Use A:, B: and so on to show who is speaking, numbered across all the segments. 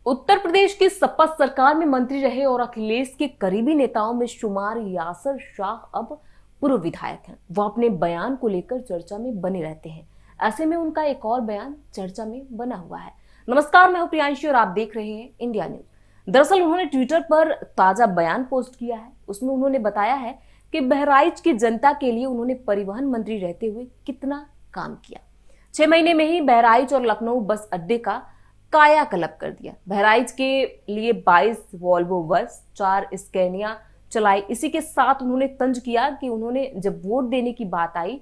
A: उत्तर प्रदेश की सपा सरकार में मंत्री रहे और अखिलेश के करीबी नेताओं में शुमार यासर शाह अब पूर्व विधायक हैं। वह अपने बयान को लेकर चर्चा में बने रहते हैं। ऐसे में उनका एक और बयान चर्चा में बना हुआ है। नमस्कार, मैं हूं प्रियांशी और आप देख रहे हैं इंडिया न्यूज। दरअसल उन्होंने ट्विटर पर ताजा बयान पोस्ट किया है। उसमें उन्होंने बताया है कि बहराइच की जनता के लिए उन्होंने परिवहन मंत्री रहते हुए कितना काम किया। 6 महीने में ही बहराइच और लखनऊ बस अड्डे का कायाकल्प कर दिया। बहराइच के लिए 22 वॉल्वो बस, 4 स्कैनिया चलाई। इसी के साथ उन्होंने तंज किया कि उन्होंने जब वोट देने की बात आई,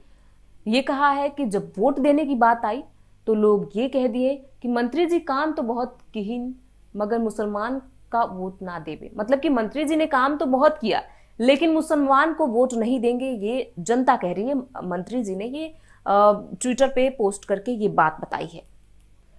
A: ये कहा है कि जब वोट देने की बात आई तो लोग ये कह दिए कि मंत्री जी काम तो बहुत किहीन, मगर मुसलमान का वोट ना देवे। मतलब कि मंत्री जी ने काम तो बहुत किया लेकिन मुसलमान को वोट नहीं देंगे, ये जनता कह रही है। मंत्री जी ने ये ट्विटर पे पोस्ट करके ये बात बताई है।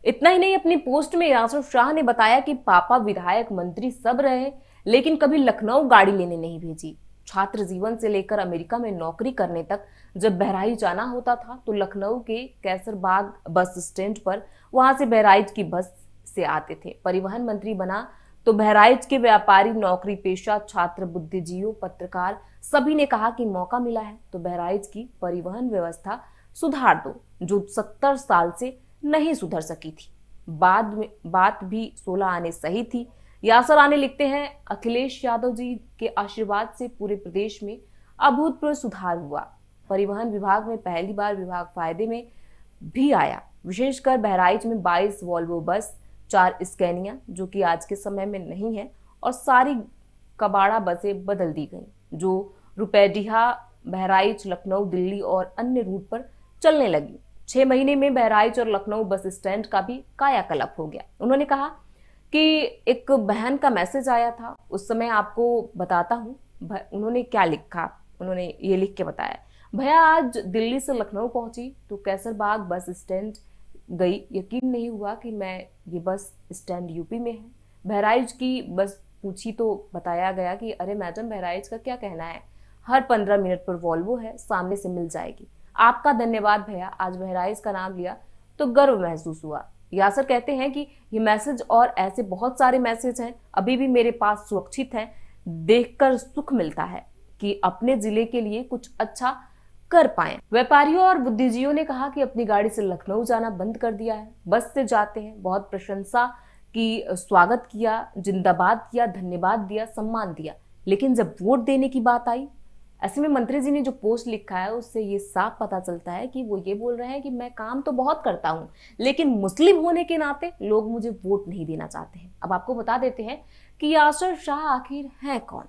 A: इतना ही नहीं, अपनी पोस्ट में यासर शाह ने बताया कि पापा विधायक मंत्री सब रहे लेकिन कभी लखनऊ गाड़ी लेने नहीं भेजी। छात्र जीवन से लेकर अमेरिका में नौकरी करने तक जब बहराइच जाना होता था तो लखनऊ के कैसरबाग बस स्टैंड पर वहां से बहराइच की बस से आते थे। परिवहन मंत्री बना तो बहराइच के व्यापारी, नौकरी पेशा, छात्र, बुद्धिजीवी, पत्रकार सभी ने कहा कि मौका मिला है तो बहराइच की परिवहन व्यवस्था सुधार दो, जो 70 साल से नहीं सुधर सकी थी। बाद में बात भी 16 आने सही थी। यासर आने लिखते हैं, अखिलेश यादव जी के आशीर्वाद से पूरे प्रदेश में अभूतपूर्व सुधार हुआ। परिवहन विभाग में पहली बार विभाग फायदे में भी आया। विशेषकर बहराइच में 22 वॉल्वो बस, 4 स्कैनिया जो कि आज के समय में नहीं है, और सारी कबाड़ा बसें बदल दी गई जो रुपैडीहा, बहराइच, लखनऊ, दिल्ली और अन्य रूट पर चलने लगी। 6 महीने में बहराइच और लखनऊ बस स्टैंड का भी कायाकल्प हो गया। उन्होंने कहा कि एक बहन का मैसेज आया था, उस समय आपको बताता हूँ उन्होंने क्या लिखा। उन्होंने ये लिख के बताया, भैया आज दिल्ली से लखनऊ पहुंची तो कैसरबाग बस स्टैंड गई। यकीन नहीं हुआ कि ये बस स्टैंड यूपी में है। बहराइच की बस पूछी तो बताया गया कि अरे मैडम, बहराइच का क्या कहना है, हर 15 मिनट पर वॉल्वो है, सामने से मिल जाएगी। आपका धन्यवाद भैया, आज बहराइच का नाम लिया तो गर्व महसूस हुआ। यासर कहते हैं कि ये मैसेज और ऐसे बहुत सारे मैसेज हैं अभी भी मेरे पास सुरक्षित हैं। देखकर सुख मिलता है कि अपने जिले के लिए कुछ अच्छा कर पाए। व्यापारियों और बुद्धिजीवियों ने कहा कि अपनी गाड़ी से लखनऊ जाना बंद कर दिया है, बस से जाते हैं। बहुत प्रशंसा की, स्वागत किया, जिंदाबाद किया, धन्यवाद दिया, सम्मान दिया, लेकिन जब वोट देने की बात आई, ऐसे में मंत्री जी ने जो पोस्ट लिखा है उससे ये साफ पता चलता है कि वो ये बोल रहे हैं कि मैं काम तो बहुत करता हूं लेकिन मुस्लिम होने के नाते लोग मुझे वोट नहीं देना चाहते हैं। अब आपको बता देते हैं कि यासर शाह आखिर हैं कौन।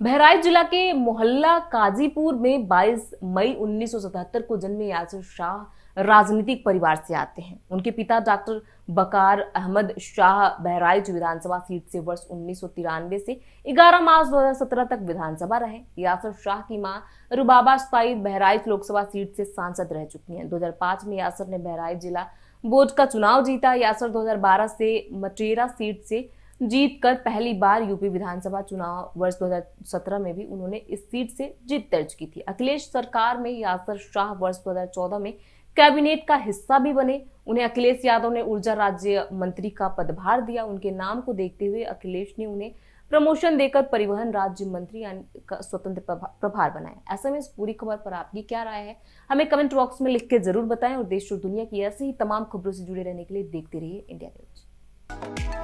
A: बहराइच जिला के मोहल्ला काजीपुर में 22 मई 1977 को जन्मे यासर शाह राजनीतिक परिवार से आते हैं। उनके पिता डॉक्टर बकार अहमद शाह बहराइच विधानसभा सीट से वर्ष 1993 से 11 मार्च 2017 तक विधानसभा रहे। यासर शाह की मां रुबाबा सईद बहराइच लोकसभा सीट से सांसद रह चुकी हैं। 2005 में यासर ने बहराइच जिला बोर्ड का चुनाव जीता। यासर 2012 से मटेरा सीट से जीतकर पहली बार यूपी विधानसभा चुनाव वर्ष 2017 में भी उन्होंने इस सीट से जीत दर्ज की थी। अखिलेश सरकार में यासर शाह वर्ष 2014 में कैबिनेट का हिस्सा भी बने। उन्हें अखिलेश यादव ने ऊर्जा राज्य मंत्री का पदभार दिया। उनके नाम को देखते हुए अखिलेश ने उन्हें प्रमोशन देकर परिवहन राज्य मंत्री का स्वतंत्र प्रभार बनाया। ऐसे में इस पूरी खबर पर आपकी क्या राय है, हमें कमेंट बॉक्स में लिख के जरूर बताएं और देश और दुनिया की ऐसी ही तमाम खबरों से जुड़े रहने के लिए देखते रहिए इंडिया न्यूज।